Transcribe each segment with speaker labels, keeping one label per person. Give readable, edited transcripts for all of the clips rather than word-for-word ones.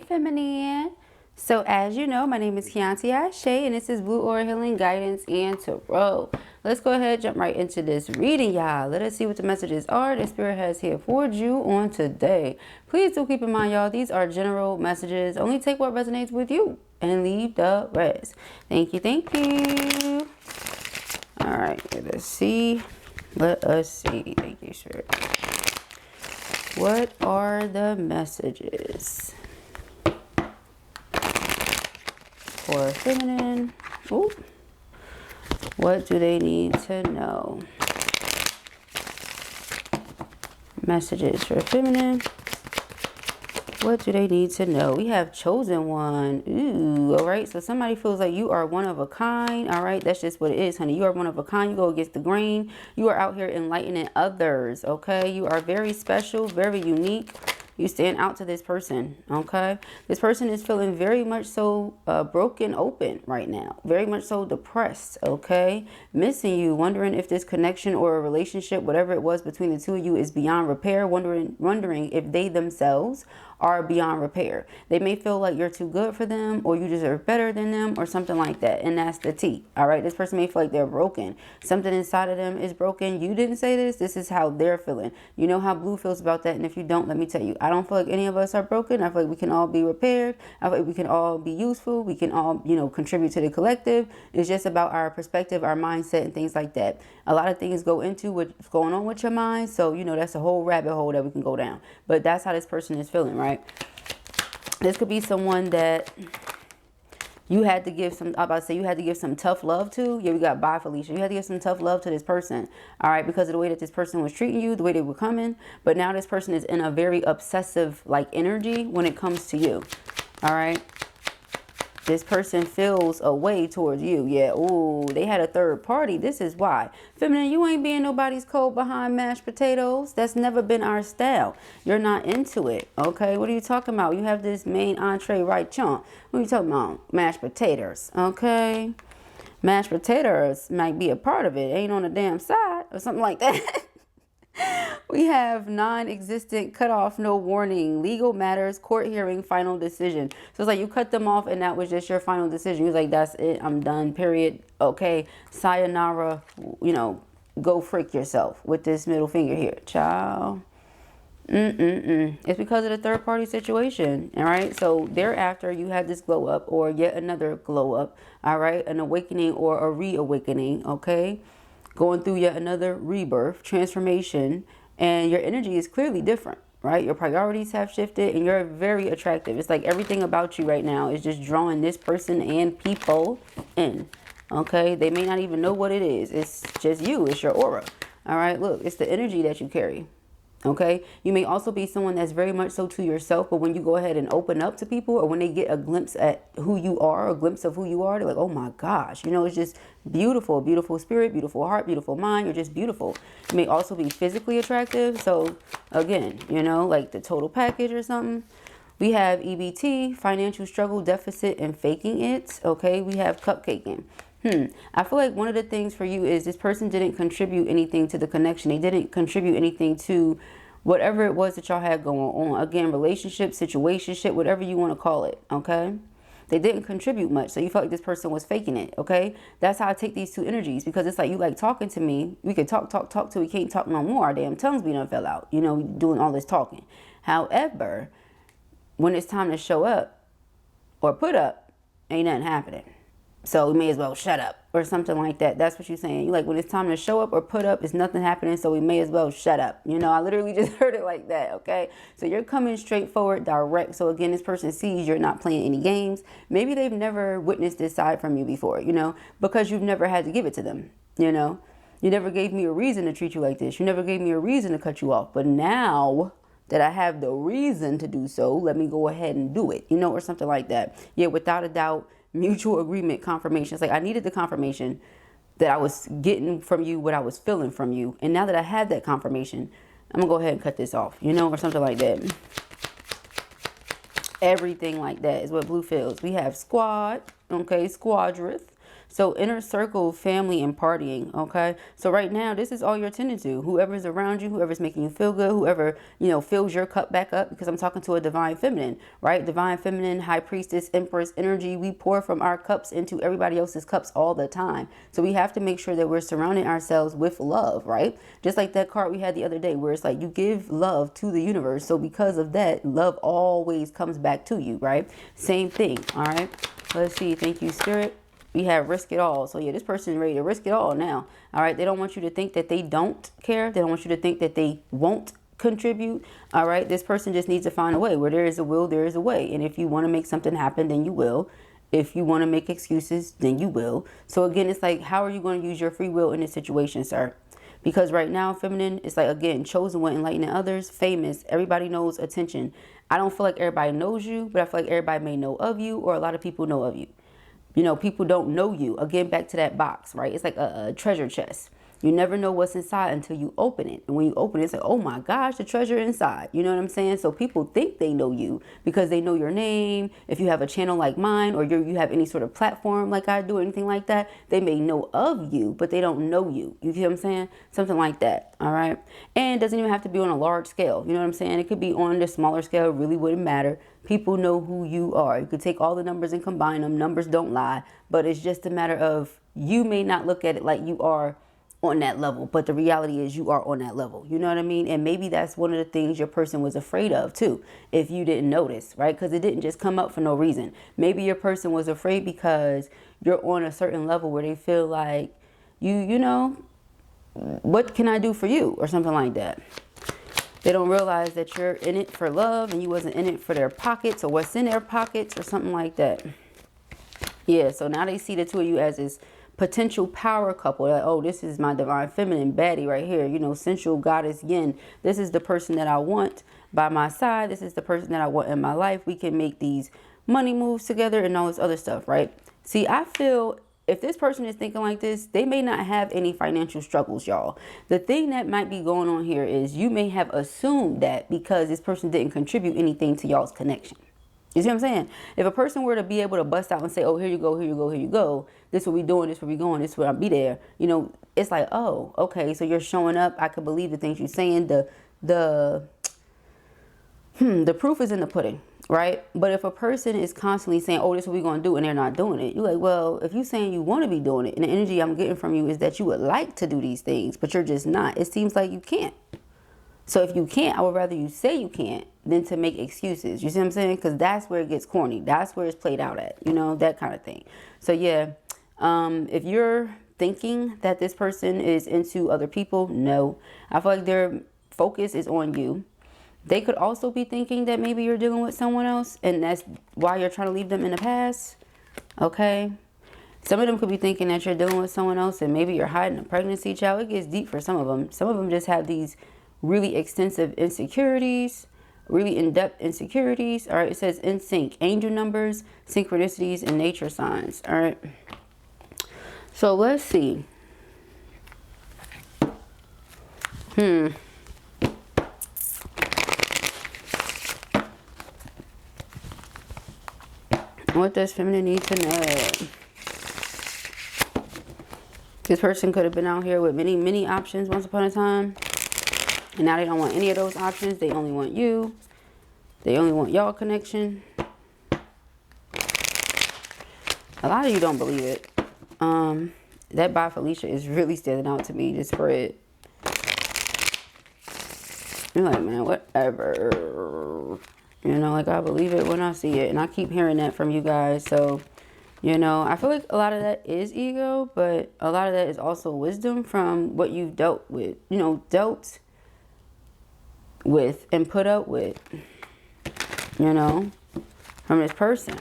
Speaker 1: feminine. So as you know, my name is Kianti Ayshea, and this is Blue Aura Healing Guidance and Tarot. Let's go ahead, jump right into this reading, y'all. Let us see what the messages are that Spirit has here for you on today. Please do keep in mind, y'all, these are general messages. Only take what resonates with you and leave the rest. Thank you, thank you. All right, let us see. Let us see. Thank you, Spirit. What are the messages for feminine? Ooh. What do they need to know? Messages for feminine. What do they need to know? We have chosen one. Ooh, all right. So somebody feels like you are one of a kind. All right. That's just what it is, honey. You are one of a kind. You go against the grain. You are out here enlightening others. Okay. You are very special, very unique. You stand out to this person, okay? This person is feeling very much so broken open right now. Very much so depressed, okay? Missing you, wondering if this connection or a relationship, whatever it was between the two of you, is beyond repair. Wondering if they themselves are beyond repair. They may feel like you're too good for them, or you deserve better than them, or something like that. And that's the T, all right? This person may feel like they're broken. Something inside of them is broken. You didn't say this. This is how they're feeling. You know how Blue feels about that. And if you don't, let me tell you, I don't feel like any of us are broken. I feel like we can all be repaired. I feel like we can all be useful. We can all, contribute to the collective. It's just about our perspective, our mindset, and things like that. A lot of things go into what's going on with your mind. So, that's a whole rabbit hole that we can go down. But that's how this person is feeling, right? This could be someone that you had to give some, you had to give some tough love to. Yeah, we got bye, Felicia. You had to give some tough love to this person, all right, because of the way that this person was treating you, the way they were coming. But now this person is in a very obsessive, energy when it comes to you, all right? This person feels a way towards you. Yeah, ooh, they had a third party. This is why. Feminine, you ain't being nobody's cold behind mashed potatoes. That's never been our style. You're not into it, okay? What are you talking about? You have this main entree right chunk. What are you talking about? Mashed potatoes, okay? Mashed potatoes might be a part of it. Ain't on the damn side or something like that. We have non-existent, cut off, no warning, legal matters, court hearing, final decision. So it's like you cut them off and that was just your final decision. You was like, that's it, I'm done, period. Okay, sayonara, go freak yourself with this middle finger here, child. It's because of the third party situation, all right? So thereafter, you had this glow up or yet another glow up, all right? An awakening or a reawakening, okay? Going through yet another rebirth, transformation, and your energy is clearly different, right? Your priorities have shifted and you're very attractive. It's like everything about you right now is just drawing this person and people in, okay? They may not even know what it is. It's just you. It's your aura, all right? Look, it's the energy that you carry. Okay, you may also be someone that's very much so to yourself, but when you go ahead and open up to people, or when they get a glimpse at who you are, a glimpse of who you are, they're like, oh my gosh, it's just beautiful, beautiful spirit, beautiful heart, beautiful mind. You're just beautiful. You may also be physically attractive. So again, like the total package or something. We have EBT, financial struggle, deficit, and faking it. Okay, we have cupcaking. I feel like one of the things for you is this person didn't contribute anything to the connection. They didn't contribute anything to whatever it was that y'all had going on. Again, relationship, situationship, whatever you want to call it, okay? They didn't contribute much, so you felt like this person was faking it, okay? That's how I take these two energies, because it's like you like talking to me. We could talk till we can't talk no more. Our damn tongues be done fell out, doing all this talking. However, when it's time to show up or put up, ain't nothing happening. So we may as well shut up or something like that. That's what you're saying. You like when it's time to show up or put up, it's nothing happening. So we may as well shut up. I literally just heard it like that. Okay. So you're coming straightforward, direct. So again, this person sees you're not playing any games. Maybe they've never witnessed this side from you before, because you've never had to give it to them. You never gave me a reason to treat you like this. You never gave me a reason to cut you off. But now that I have the reason to do so, let me go ahead and do it, or something like that. Yeah, without a doubt. Mutual agreement, confirmation. It's like I needed the confirmation that I was getting from you what I was feeling from you. And now that I had that confirmation, I'm going to go ahead and cut this off, or something like that. Everything like that is what Blue feels. We have squad, okay, squadrith. So inner circle, family, and partying. Okay. So right now, this is all you're tending to. Whoever's around you, whoever's making you feel good, whoever, you know, fills your cup back up, because I'm talking to a divine feminine, right? Divine feminine, high priestess, empress energy. We pour from our cups into everybody else's cups all the time. So we have to make sure that we're surrounding ourselves with love, right? Just like that card we had the other day, where it's like you give love to the universe. So because of that, love always comes back to you, right? Same thing. All right. Let's see. Thank you, Spirit. We have risk it all. So yeah, this person is ready to risk it all now. All right. They don't want you to think that they don't care. They don't want you to think that they won't contribute. All right. This person just needs to find a way. Where there is a will, there is a way. And if you want to make something happen, then you will. If you want to make excuses, then you will. So again, it's like, how are you going to use your free will in this situation, sir? Because right now, feminine, it's like, again, chosen one, enlightening others, famous, everybody knows, attention. I don't feel like everybody knows you, but I feel like everybody may know of you, or a lot of people know of you. You know, people don't know you. Again, back to that box, right? It's like a treasure chest. You never know what's inside until you open it. And when you open it, it's like, oh my gosh, the treasure inside. You know what I'm saying? So people think they know you because they know your name. If you have a channel like mine, or you have any sort of platform like I do, or anything like that, they may know of you, but they don't know you. You see what I'm saying? Something like that. All right. And it doesn't even have to be on a large scale. You know what I'm saying? It could be on the smaller scale. It really wouldn't matter. People know who you are. You could take all the numbers and combine them. Numbers don't lie. But it's just a matter of, you may not look at it like you are on that level, but the reality is you are on that level. You know what I mean? And maybe that's one of the things your person was afraid of too, if you didn't notice, right? Because it didn't just come up for no reason. Maybe your person was afraid because you're on a certain level where they feel like you know, what can I do for you, or something like that. They don't realize that you're in it for love, and you wasn't in it for their pockets, or what's in their pockets, or something like that. Yeah, so now they see the two of you as this potential power couple. Like, oh, this is my divine feminine baddie right here. You know, sensual goddess yin. This is the person that I want by my side. This is the person that I want in my life. We can make these money moves together and all this other stuff, right? See, I feel if this person is thinking like this, they may not have any financial struggles, y'all. The thing that might be going on here is you may have assumed that because this person didn't contribute anything to y'all's connection. You see what I'm saying? If a person were to be able to bust out and say, oh, here you go, here you go, here you go. This what we doing, this what we going, this what I'll be there. You know, it's like, oh, okay, so you're showing up. I could believe the things you're saying. The proof is in the pudding, right? But if a person is constantly saying, oh, this is what we're going to do, and they're not doing it, you're like, well, if you're saying you want to be doing it, and the energy I'm getting from you is that you would like to do these things, but you're just not. It seems like you can't. So if you can't, I would rather you say you can't than to make excuses. You see what I'm saying? Because that's where it gets corny. That's where it's played out at, you know, that kind of thing. So yeah, if you're thinking that this person is into other people, no. I feel like their focus is on you. They could also be thinking that maybe you're dealing with someone else, and that's why you're trying to leave them in the past. Okay. Some of them could be thinking that you're dealing with someone else, and maybe you're hiding a pregnancy, child. It gets deep for some of them. Some of them just have these really extensive insecurities, really in-depth insecurities. All right, it says in sync, angel numbers, synchronicities, and nature signs. All right, so let's see. What does feminine need to know? This person could have been out here with many options once upon a time. And now they don't want any of those options. They only want you. They only want y'all connection. A lot of you don't believe it. That by Felicia is really standing out to me, the spread. You're like, man, whatever. You know, like I believe it when I see it. And I keep hearing that from you guys. So, you know, I feel like a lot of that is ego. But a lot of that is also wisdom from what you've dealt with. You know, dealt with and put up with, you know, from this person.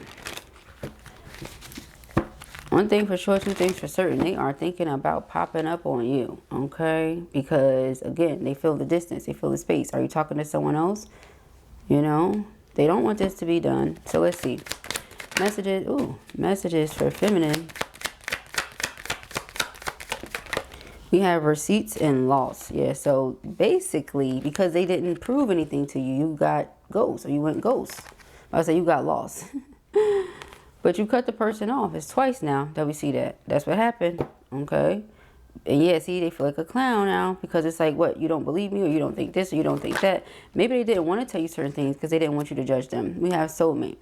Speaker 1: One thing for sure, two things for certain. They are thinking about popping up on you, okay? Because, again, they feel the distance. They feel the space. Are you talking to someone else? You know, they don't want this to be done. So let's see. Messages. Ooh, messages for feminine. We have receipts and loss. Yeah, so basically, because they didn't prove anything to you, you got ghost, or you went ghost. I would say you got lost. But you cut the person off. It's twice now that we see that. That's what happened. Okay. And yeah, see, they feel like a clown now because it's like, what, you don't believe me, or you don't think this, or you don't think that. Maybe they didn't want to tell you certain things because they didn't want you to judge them. We have soulmate.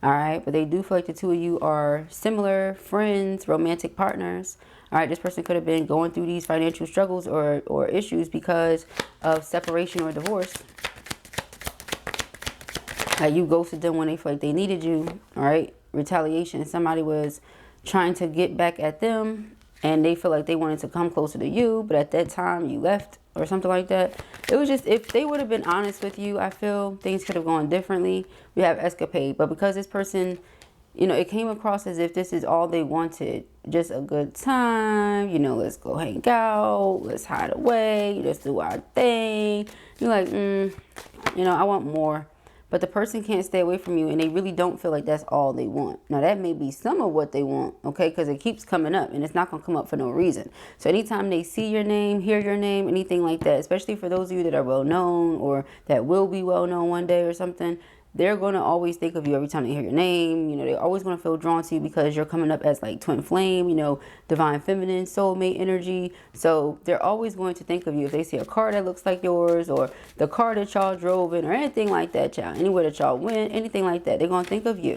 Speaker 1: All right. But they do feel like the two of you are similar friends, romantic partners. All right. This person could have been going through these financial struggles or issues because of separation or divorce. Like you ghosted them when they feel like they needed you. All right. Retaliation. Somebody was trying to get back at them and they feel like they wanted to come closer to you, but at that time you left or something like that. It was just, if they would have been honest with you, I feel things could have gone differently. We have escapade, but because this person, you know, it came across as if this is all they wanted. Just a good time, you know, let's go hang out, let's hide away, let's do our thing. You're like, you know, I want more. But the person can't stay away from you and they really don't feel like that's all they want. Now, that may be some of what they want, okay? Because it keeps coming up and it's not going to come up for no reason. So anytime they see your name, hear your name, anything like that, especially for those of you that are well known or that will be well known one day or something, they're going to always think of you every time they hear your name. You know, they're always going to feel drawn to you because you're coming up as like twin flame, you know, divine feminine, soulmate energy. So they're always going to think of you if they see a car that looks like yours or the car that y'all drove in or anything like that, y'all. Anywhere that y'all went, anything like that, they're going to think of you.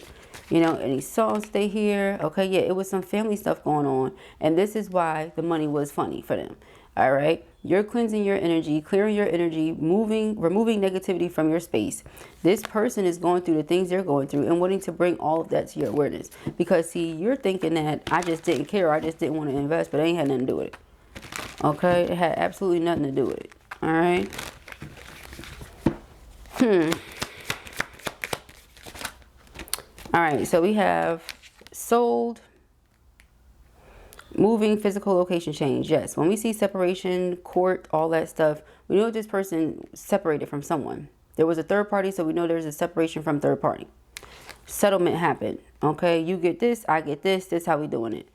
Speaker 1: You know, any songs they hear. Okay, yeah, it was some family stuff going on. And this is why the money was funny for them. All right. You're cleansing your energy, clearing your energy, removing negativity from your space. This person is going through the things they're going through and wanting to bring all of that to your awareness. Because, see, you're thinking that I just didn't care. I just didn't want to invest, but it ain't had nothing to do with it. Okay? It had absolutely nothing to do with it. All right? All right. So we have sold. Moving, physical location change. Yes, when we see separation, court, all that stuff, we know this person separated from someone. There was a third party, so we know there's a separation from third party. Settlement happened. Okay, you get this, I get this. This is how we doing it.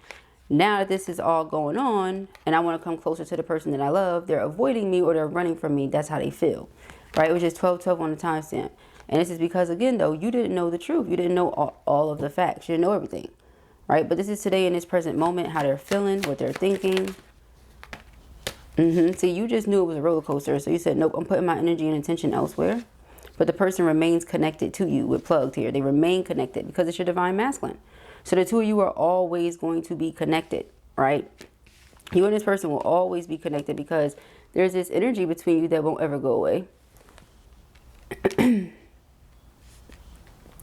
Speaker 1: Now that this is all going on, and I want to come closer to the person that I love, they're avoiding me or they're running from me. That's how they feel. Right? It was just 12-12 on the timestamp. And this is because, again, though, you didn't know the truth. You didn't know all of the facts. You didn't know everything. Right? But this is today in this present moment, how they're feeling, what they're thinking. See, you just knew it was a roller coaster. So you said, nope, I'm putting my energy and attention elsewhere. But the person remains connected to you with plugged here. They remain connected because it's your divine masculine. So the two of you are always going to be connected, right? You and this person will always be connected because there's this energy between you that won't ever go away.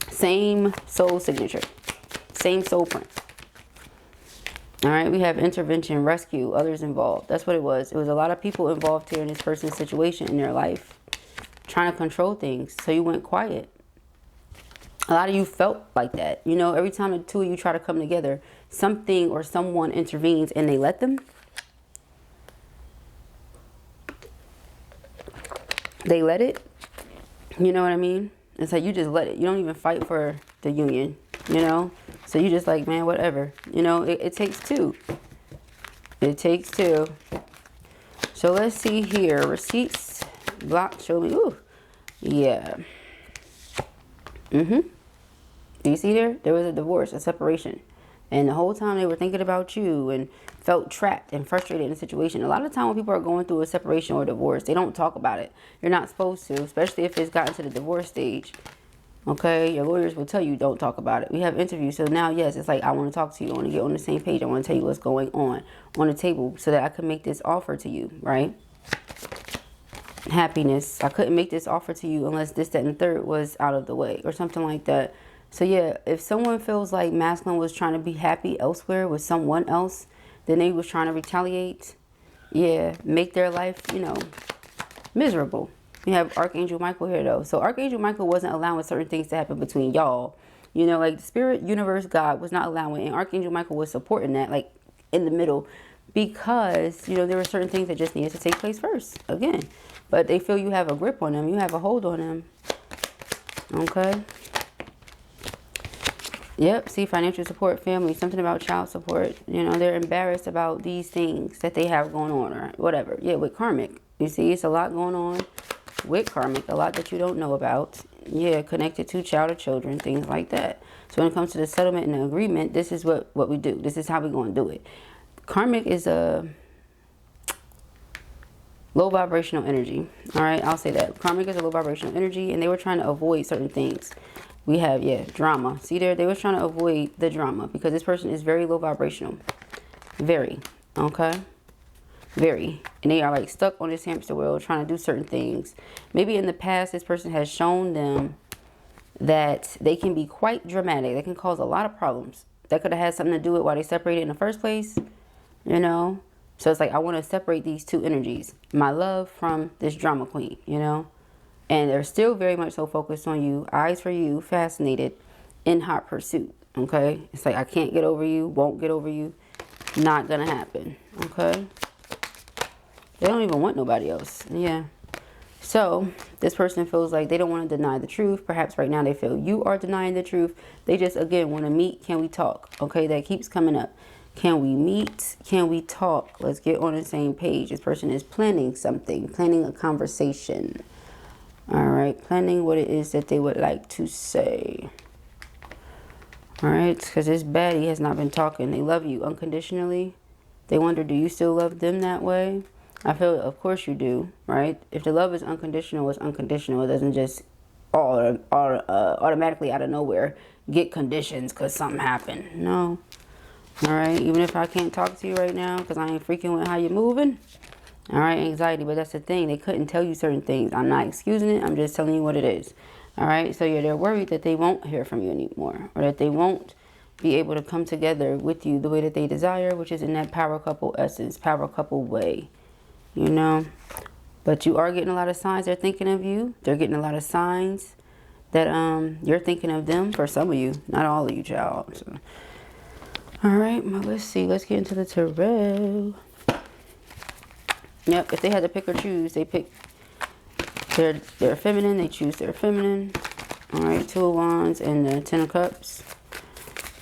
Speaker 1: Same soul signature. Same soul print. All right, we have intervention, rescue, others involved. That's what it was. It was a lot of people involved here in this person's situation in their life, trying to control things. So you went quiet. A lot of you felt like that. You know, every time the two of you try to come together, something or someone intervenes and they let them. They let it. You know what I mean? It's like you just let it. You don't even fight for the union, you know? So you just like, man, whatever. You know, it takes two. It takes two. So let's see here. Receipts. Block. Show me. Ooh. Yeah. Do you see there? There was a divorce, a separation. And the whole time they were thinking about you and felt trapped and frustrated in the situation. A lot of the time when people are going through a separation or a divorce, they don't talk about it. You're not supposed to, especially if it's gotten to the divorce stage. Okay, your lawyers will tell you don't talk about it. We have interviews. So now, yes, it's like I want to talk to you. I want to get on the same page. I want to tell you what's going on the table so that I can make this offer to you, right? Happiness. I couldn't make this offer to you unless this, that, and the third was out of the way or something like that. So yeah, if someone feels like masculine was trying to be happy elsewhere with someone else, then they was trying to retaliate. Yeah, make their life, you know, miserable. You have Archangel Michael here, though. So Archangel Michael wasn't allowing certain things to happen between y'all. You know, like the spirit, universe, God was not allowing. And Archangel Michael was supporting that, like in the middle. Because, you know, there were certain things that just needed to take place first. Again. But they feel you have a grip on them. You have a hold on them. Okay. Yep. See, financial support, family, something about child support. You know, they're embarrassed about these things that they have going on or whatever. Yeah, with karmic. You see, it's a lot going on with karmic, a lot that you don't know about. Yeah, connected to child or children, things like that. So when it comes to the settlement and the agreement, this is what we do. This is how we're going to do it. Karmic is a low vibrational energy. All right, I'll say that. Karmic is a low vibrational energy, and they were trying to avoid certain things. We have, yeah, drama. See there? They were trying to avoid the drama because this person is very low vibrational. Very. Okay? Very. And they are like stuck on this hamster wheel trying to do certain things. Maybe in the past, this person has shown them that they can be quite dramatic. They can cause a lot of problems. That could have had something to do with why they separated in the first place. You know? So it's like, I want to separate these two energies. My love from this drama queen, you know? And they're still very much so focused on you. Eyes for you, fascinated, in hot pursuit. Okay? It's like, I can't get over you, won't get over you. Not gonna happen. Okay? They don't even want nobody else. Yeah. So this person feels like they don't want to deny the truth. Perhaps right now they feel you are denying the truth. They just, again, want to meet. Can we talk? Okay? That keeps coming up. Can we meet? Can we talk? Let's get on the same page. This person is planning something, planning a conversation. All right, planning what it is that they would like to say. All right, because this baddie has not been talking. They love you unconditionally. They wonder, do you still love them that way? I feel, of course you do, right? If the love is unconditional, it's unconditional. It doesn't just automatically out of nowhere get conditions because something happened. No. All right, even if I can't talk to you right now because I ain't freaking with how you're moving. All right, anxiety, but that's the thing. They couldn't tell you certain things. I'm not excusing it. I'm just telling you what it is. All right, so yeah, they're worried that they won't hear from you anymore, or that they won't be able to come together with you the way that they desire, which is in that power couple essence, power couple way, you know. But you are getting a lot of signs they're thinking of you. They're getting a lot of signs that you're thinking of them. For some of you, not all of you, child. So. All right, well, let's see. Let's get into the tarot. Yep, if they had to pick or choose, they pick their feminine. They choose their feminine. All right, Two of Wands and the Ten of Cups.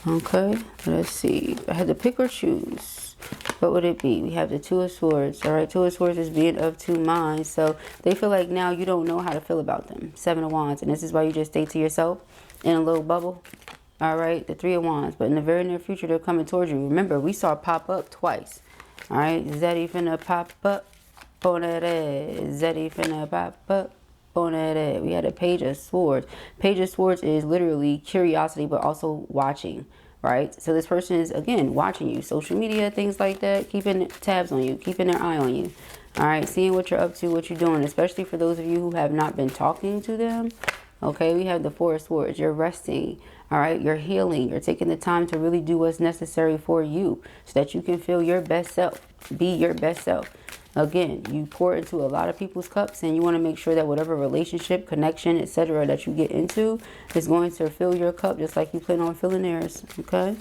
Speaker 1: Okay, let's see. If I had to pick or choose, what would it be? We have the Two of Swords. All right, Two of Swords is being of two minds. So they feel like now you don't know how to feel about them. Seven of Wands, and this is why you just stay to yourself in a little bubble. All right, the Three of Wands. But in the very near future, they're coming towards you. Remember, we saw it pop up twice. All right, Zeddy finna pop up on that ass. Zeddy finna pop up on that ass. We had a Page of Swords. Page of Swords is literally curiosity, but also watching, right? So this person is, again, watching you. Social media, things like that, keeping tabs on you, keeping their eye on you. All right, seeing what you're up to, what you're doing, especially for those of you who have not been talking to them. Okay, we have the Four of Swords. You're resting. All right, you're healing. You're taking the time to really do what's necessary for you so that you can feel your best self. Be your best self. Again, you pour into a lot of people's cups and you want to make sure that whatever relationship, connection, etc. that you get into is going to fill your cup just like you plan on filling theirs. Okay,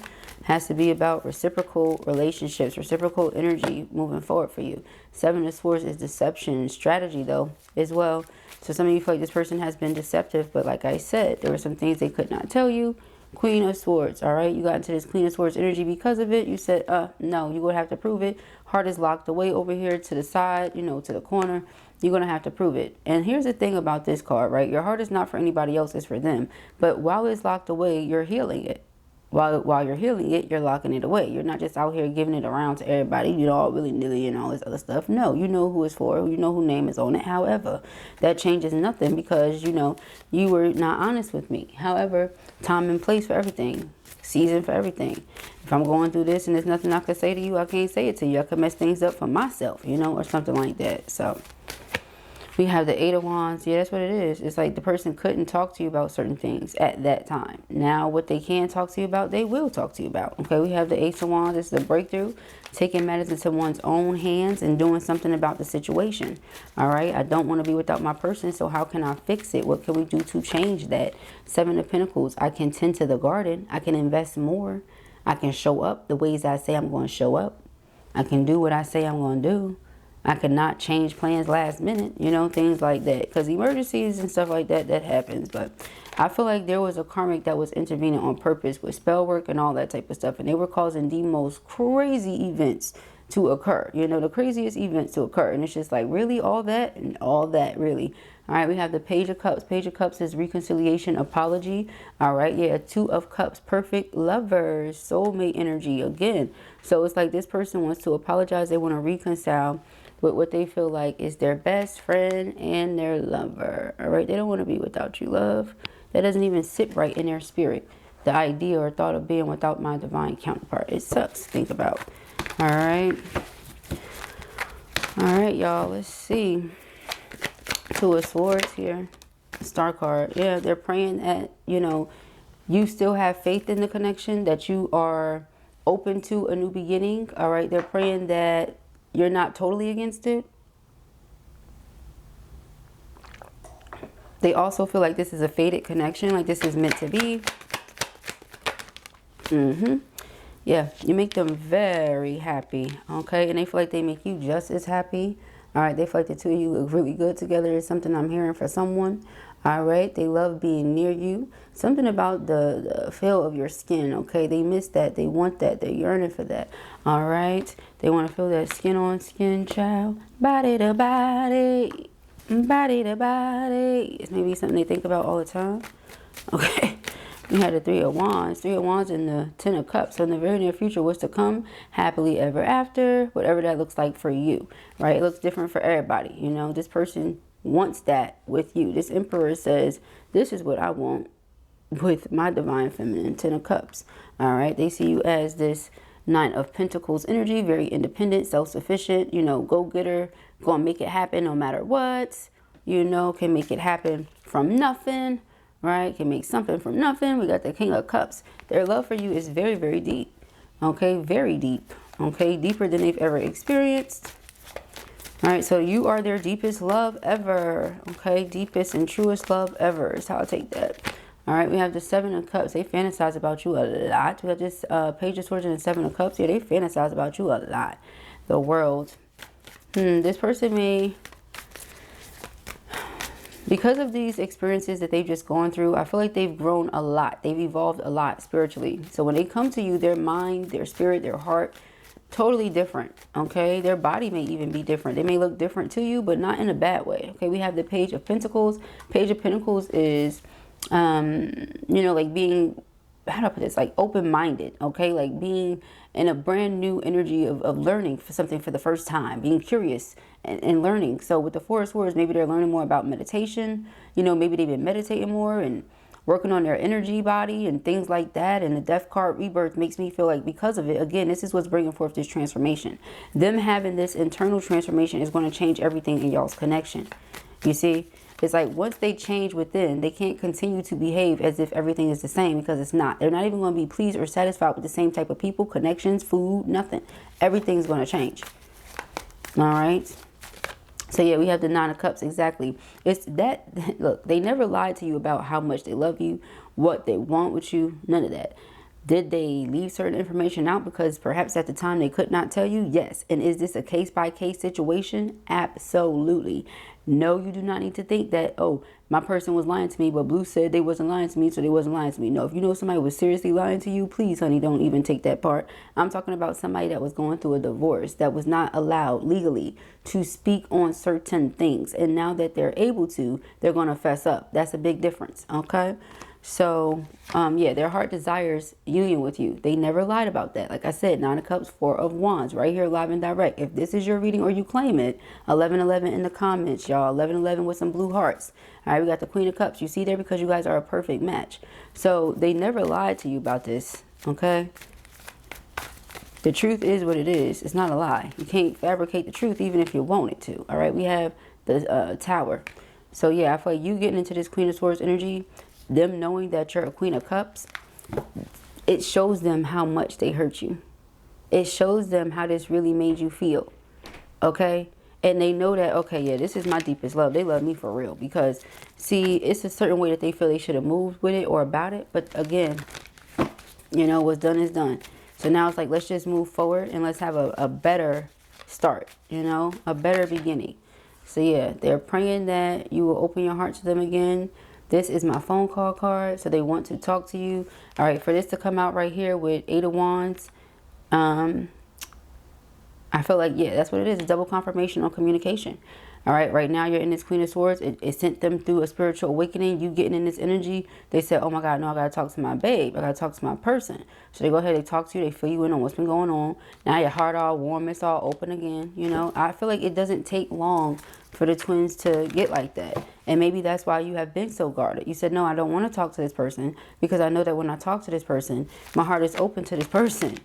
Speaker 1: has to be about reciprocal relationships, reciprocal energy moving forward for you. Seven of Swords is deception, strategy though as well. So some of you feel like this person has been deceptive, but like I said, there were some things they could not tell you. Queen of Swords, all right? You got into this Queen of Swords energy because of it. You said, no, you're going to have to prove it. Heart is locked away over here to the side, you know, to the corner. You're going to have to prove it. And here's the thing about this card, right? Your heart is not for anybody else, it's for them. But while it's locked away, you're healing it. While you're healing it, you're locking it away. You're not just out here giving it around to everybody, you know, all willy-nilly and all this other stuff. No, you know who it's for. You know who name is on it. However, that changes nothing because, you know, you were not honest with me. However, time and place for everything. Season for everything. If I'm going through this and there's nothing I can say to you, I can't say it to you. I can mess things up for myself, you know, or something like that. So we have the Eight of Wands. Yeah, that's what it is. It's like the person couldn't talk to you about certain things at that time. Now, what they can talk to you about, they will talk to you about. Okay, we have the Ace of Wands. This is a breakthrough. Taking matters into one's own hands and doing something about the situation. All right, I don't want to be without my person, so how can I fix it? What can we do to change that? Seven of Pentacles. I can tend to the garden. I can invest more. I can show up the ways I say I'm going to show up. I can do what I say I'm going to do. I could not change plans last minute, you know, things like that. Because emergencies and stuff like that, that happens. But I feel like there was a karmic that was intervening on purpose with spell work and all that type of stuff. And they were causing the most crazy events to occur. You know, the craziest events to occur. And it's just like, really, all that and all that, really. All right, we have the Page of Cups. Page of Cups is reconciliation, apology. All right, yeah, Two of Cups, perfect lovers, soulmate energy again. So it's like this person wants to apologize. They want to reconcile with what they feel like is their best friend and their lover. All right, they don't want to be without you, love. That doesn't even sit right in their spirit. The idea or thought of being without my divine counterpart. It sucks to think about. All right. All right, y'all. Let's see. Two of Swords here. Star card. Yeah, they're praying that, you know, you still have faith in the connection, that you are open to a new beginning. All right. They're praying that you're not totally against it. They also feel like this is a fated connection, like this is meant to be. Yeah, you make them very happy, okay? And they feel like they make you just as happy. All right, they feel like the two of you look really good together is something I'm hearing for someone. All right, they love being near you. Something about the feel of your skin, okay? They miss that. They want that. They're yearning for that. All right, they want to feel that skin on skin, child. Body to body. Body to body. It's maybe something they think about all the time. Okay. We had the Three of Wands. Three of Wands and the Ten of Cups. So in the very near future, what's to come? Happily ever after. Whatever that looks like for you. Right? It looks different for everybody. You know, this person wants that with you. This Emperor says, this is what I want with my divine feminine. Ten of Cups. All right? They see you as this Nine of Pentacles energy. Very independent, self-sufficient. You know, go-getter. Gonna make it happen no matter what. You know, can make it happen from nothing. Right? Can make something from nothing. We got the King of Cups. Their love for you is very, very deep. Okay? Very deep. Okay? Deeper than they've ever experienced. All right? So you are their deepest love ever. Okay? Deepest and truest love ever is how I take that. All right? We have the Seven of Cups. They fantasize about you a lot. We have this Page of Swords and the Seven of Cups. Yeah, they fantasize about you a lot. The World. This person may... Because of these experiences that they've just gone through, I feel like they've grown a lot. They've evolved a lot spiritually. So when they come to you, their mind, their spirit, their heart, totally different. Okay? Their body may even be different. They may look different to you, but not in a bad way. Okay? We have the Page of Pentacles. Page of Pentacles is, you know, like being, how do I put this? Like open-minded. Okay? Like being in a brand new energy of learning for something for the first time. Being curious and learning. So with the Four of Swords, maybe they're learning more about meditation. You know, maybe they've been meditating more and working on their energy body and things like that. And the Death card, Rebirth, makes me feel like because of it, again, this is what's bringing forth this transformation. Them having this internal transformation is going to change everything in y'all's connection. You see? It's like once they change within, they can't continue to behave as if everything is the same, because it's not. They're not even going to be pleased or satisfied with the same type of people, connections, food, nothing. Everything's going to change. All right? So yeah, we have the Nine of Cups. Exactly. It's that, look, they never lied to you about how much they love you, what they want with you, none of that. Did they leave certain information out because perhaps at the time they could not tell you? Yes. And is this a case-by-case situation? Absolutely. No, you do not need to think that, oh, my person was lying to me, but Blue said they wasn't lying to me, so they wasn't lying to me. No, if you know somebody was seriously lying to you, please, honey, don't even take that part. I'm talking about somebody that was going through a divorce, that was not allowed legally to speak on certain things. And now that they're able to, they're going to fess up. That's a big difference, okay? So, yeah, their heart desires union with you. They never lied about that. Like I said, Nine of Cups, Four of Wands, right here, live and direct. If this is your reading or you claim it, 1111 in the comments, y'all. 1111 with some blue hearts. All right, we got the Queen of Cups. You see there, because you guys are a perfect match. So they never lied to you about this, okay? The truth is what it is. It's not a lie. You can't fabricate the truth even if you want it to. All right, we have the Tower. So, yeah, I feel like you getting into this Queen of Swords energy, them knowing that you're a Queen of Cups, it shows them how much they hurt you. It shows them how this really made you feel. Okay? And they know that, okay, yeah, this is my deepest love. They love me for real. Because, see, it's a certain way that they feel they should have moved with it or about it. But again, you know, what's done is done. So now it's like, let's just move forward and let's have a better start, you know, a better beginning. So yeah, they're praying that you will open your heart to them again. This is my phone call card. So they want to talk to you. All right, for this to come out right here with Eight of Wands, I feel like, yeah, that's what it is. Double confirmation on communication. All right, right now you're in this Queen of Swords. It sent them through a spiritual awakening. You getting in this energy. They said, oh my God, no, I got to talk to my babe. I got to talk to my person. So they go ahead, they talk to you. They fill you in on what's been going on. Now your heart all warm. It's all open again. You know, I feel like it doesn't take long for the twins to get like that. And maybe that's why you have been so guarded. You said, no, I don't want to talk to this person because I know that when I talk to this person, my heart is open to this person.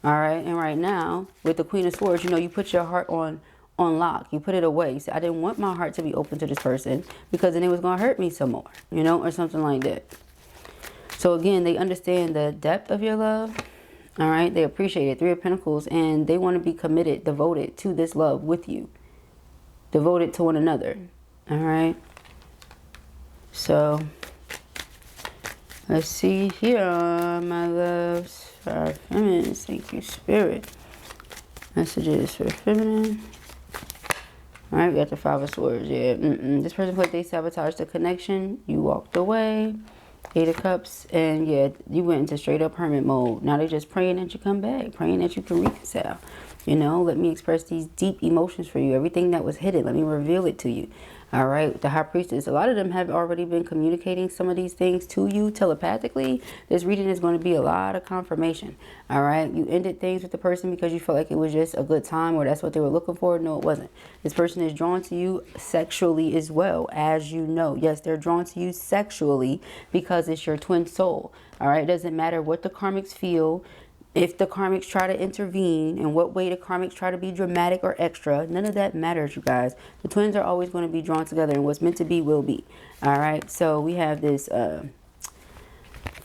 Speaker 1: All right. And right now with the Queen of Swords, you know, you put your heart on lock. You put it away. You say, I didn't want my heart to be open to this person because then it was going to hurt me some more, you know, or something like that. So again, they understand the depth of your love. All right. They appreciate it. 3 of Pentacles, and they want to be committed, devoted to this love with you, devoted to one another. All right. So let's see here, my loves, for our feminine. Thank you, Spirit. Messages for feminine. All right, we got the 5 of Swords. Yeah, this person felt like they sabotaged the connection. You walked away. 8 of Cups, and yeah, you went into straight up hermit mode. Now they're just praying that you come back, praying that you can reconcile. You know, let me express these deep emotions for you. Everything that was hidden, let me reveal it to you. All right, the High Priestess, a lot of them have already been communicating some of these things to you telepathically. This reading is going to be a lot of confirmation. All right, you ended things with the person because you felt like it was just a good time or that's what they were looking for. No, it wasn't. This person is drawn to you sexually as well, as you know. Yes, they're drawn to you sexually because it's your twin soul. All right, it doesn't matter what the karmics feel. If the karmics try to intervene, in what way the karmics try to be dramatic or extra, none of that matters, you guys. The twins are always going to be drawn together, and what's meant to be will be. All right, so we have this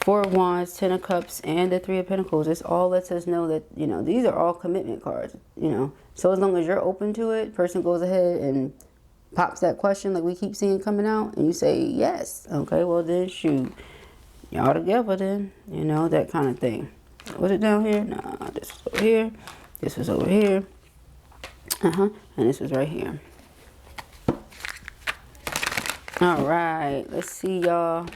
Speaker 1: 4 of Wands, 10 of Cups, and the 3 of Pentacles. This all lets us know that, you know, these are all commitment cards, you know. So as long as you're open to it, person goes ahead and pops that question like we keep seeing coming out, and you say yes. Okay, well then, shoot, y'all together then, you know, that kind of thing. Was it down here? Nah, this was over here. This was over here. And this was right here. All right. Let's see, y'all.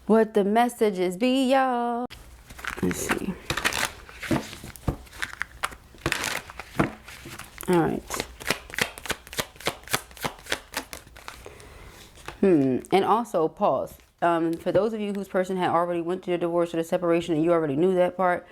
Speaker 1: What the messages be, y'all. Let's see. All right. And also, pause. For those of you whose person had already went through a divorce or the separation and you already knew that part,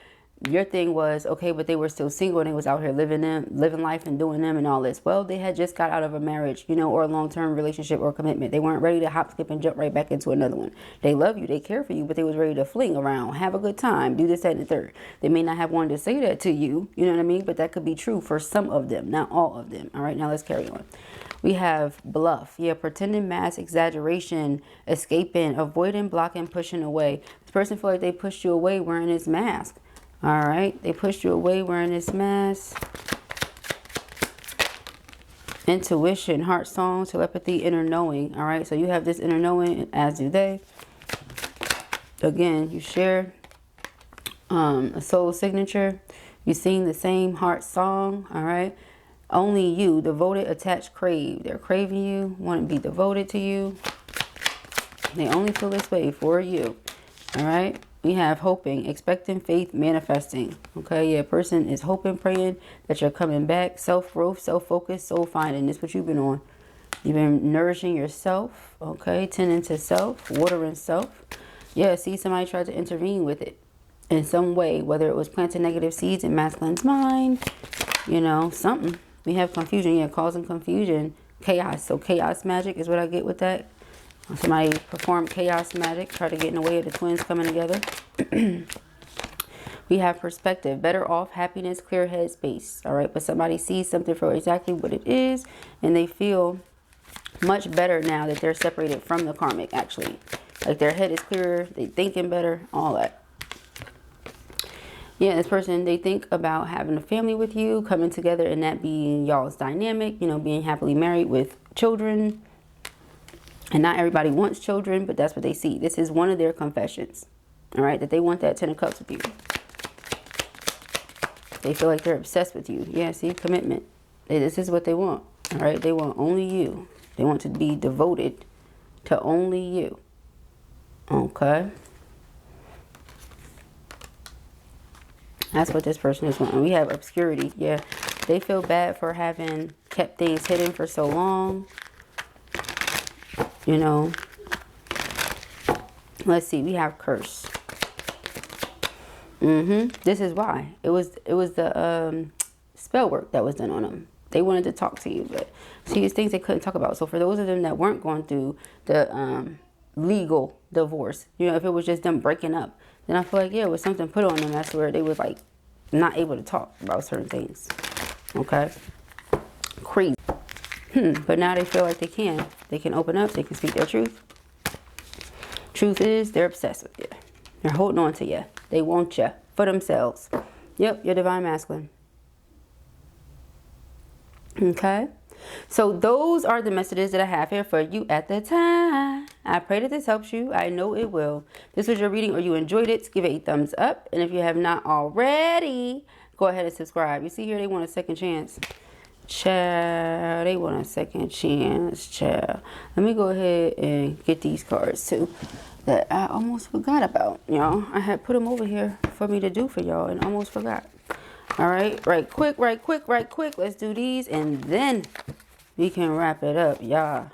Speaker 1: your thing was, okay, but they were still single and they was out here living life and doing them and all this. Well, they had just got out of a marriage, you know, or a long-term relationship or commitment. They weren't ready to hop, skip, and jump right back into another one. They love you, they care for you, but they was ready to fling around, have a good time, do this, that, and the third. They may not have wanted to say that to you, you know what I mean? But that could be true for some of them, not all of them. All right, now let's carry on. We have bluff. Yeah, pretending, mask, exaggeration, escaping, avoiding, blocking, pushing away. This person feel like they pushed you away wearing this mask. All right, they pushed you away wearing this mask. Intuition, heart song, telepathy, inner knowing. All right, so you have this inner knowing, as do they. Again, you share a soul signature. You sing the same heart song. All right. Only you, devoted, attached, crave. They're craving you, want to be devoted to you. They only feel this way for you. All right. We have hoping, expecting, faith, manifesting. Okay. Yeah. Person is hoping, praying that you're coming back. Self-growth, self-focus, soul-finding. This is what you've been on. You've been nourishing yourself. Okay. Tending to self, watering self. Yeah. See, somebody tried to intervene with it in some way, whether it was planting negative seeds in masculine's mind, you know, something. We have confusion, yeah, causing confusion, chaos. So chaos magic is what I get with that. Somebody performed chaos magic, try to get in the way of the twins coming together. We have perspective, better off, happiness, clear head space. All right, but somebody sees something for exactly what it is, and they feel much better now that they're separated from the karmic, actually. Like their head is clearer, they thinking better, all that. Yeah, this person, they think about having a family with you, coming together, and that being y'all's dynamic, you know, being happily married with children. And not everybody wants children, but that's what they see. This is one of their confessions, all right, that they want that 10 of Cups with you. They feel like they're obsessed with you. Yeah, see, commitment. This is what they want, all right? They want only you. They want to be devoted to only you, okay? That's what this person is wanting. We have obscurity. Yeah, they feel bad for having kept things hidden for so long. You know. Let's see. We have curse. This is why. It was the spell work that was done on them. They wanted to talk to you, but see, it's things they couldn't talk about. So for those of them that weren't going through the legal divorce, you know, if it was just them breaking up, then I feel like, yeah, it was something put on them. That's where they was like not able to talk about certain things. Okay. Crazy. But now they feel like they can. They can open up. They can speak their truth. Truth is, they're obsessed with you. They're holding on to you. They want you for themselves. Yep, you're divine masculine. Okay. So those are the messages that I have here for you at the time. I pray that this helps you. I know it will. This was your reading or you enjoyed it, give it a thumbs up. And if you have not already, go ahead and subscribe. You see here, they want a second chance. Child, they want a second chance, child. Let me go ahead and get these cards too that I almost forgot about, y'all. I had put them over here for me to do for y'all and almost forgot. All right, right quick. Let's do these and then we can wrap it up, y'all.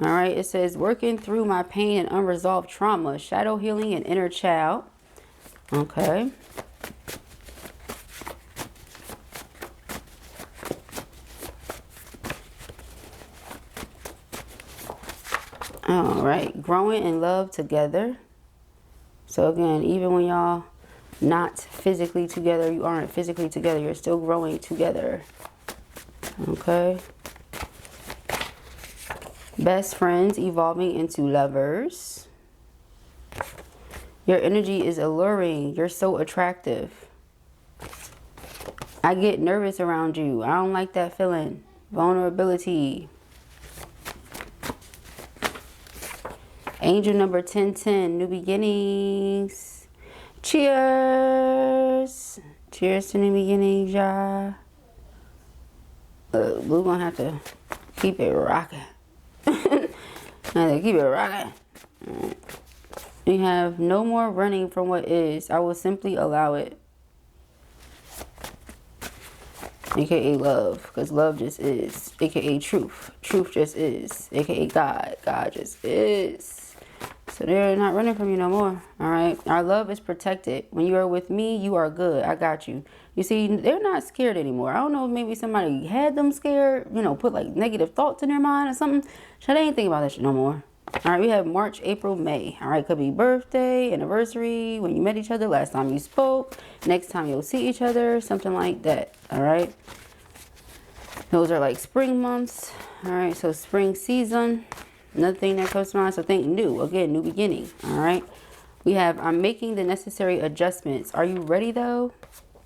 Speaker 1: All right, it says working through my pain and unresolved trauma, shadow healing and inner child. Okay. All right, growing in love together. So again, even when y'all not physically together, you aren't physically together, you're still growing together. Okay. Best friends evolving into lovers. Your energy is alluring. You're so attractive. I get nervous around you. I don't like that feeling. Vulnerability. Angel number 1010, new beginnings. Cheers. Cheers to new beginnings, y'all. We're gonna have to keep it rocking. Keep it rocking. Right. We have no more running from what is. I will simply allow it. AKA love, because love just is. AKA truth. Truth just is. AKA God. God just is. So they're not running from you no more. All right. Our love is protected. When you are with me, you are good. I got you. You see, they're not scared anymore. I don't know if maybe somebody had them scared, you know, put like negative thoughts in their mind or something. So they ain't thinking about that shit no more. All right. We have March, April, May. All right. Could be birthday, anniversary, when you met each other, last time you spoke, next time you'll see each other, something like that. All right. Those are like spring months. All right. So spring season. Another thing that comes to mind, so think new. Again, new beginning. All right. We have, I'm making the necessary adjustments. Are you ready though?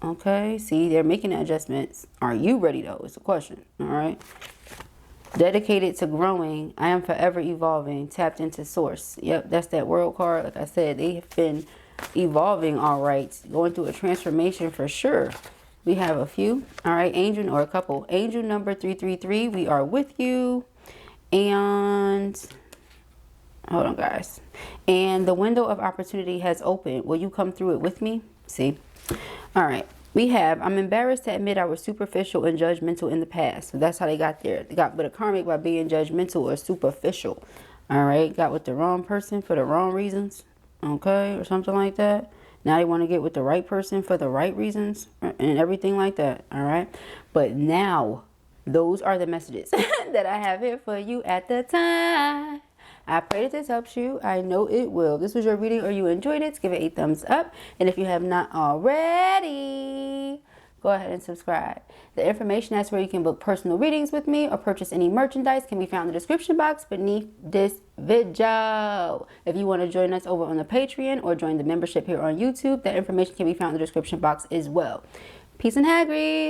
Speaker 1: Okay. See, they're making the adjustments. Are you ready though? It's a question. All right. Dedicated to growing. I am forever evolving. Tapped into source. Yep. That's that world card. Like I said, they have been evolving. All right. Going through a transformation for sure. We have a few. All right. Angel or a couple. Angel number 333. We are with you. And hold on, guys. And the window of opportunity has opened. Will you come through it with me? See? All right. We have, I'm embarrassed to admit I was superficial and judgmental in the past. So that's how they got there. They got with a karmic by being judgmental or superficial. All right. Got with the wrong person for the wrong reasons. Okay. Or something like that. Now they want to get with the right person for the right reasons and everything like that. All right. But now, those are the messages that I have here for you at the time. I pray that this helps you. I know it will. If this was your reading or you enjoyed it, give it a thumbs up. And if you have not already, go ahead and subscribe. The information that's where you can book personal readings with me or purchase any merchandise can be found in the description box beneath this video. If you want to join us over on the Patreon or join the membership here on YouTube, that information can be found in the description box as well. Peace and Hagrid.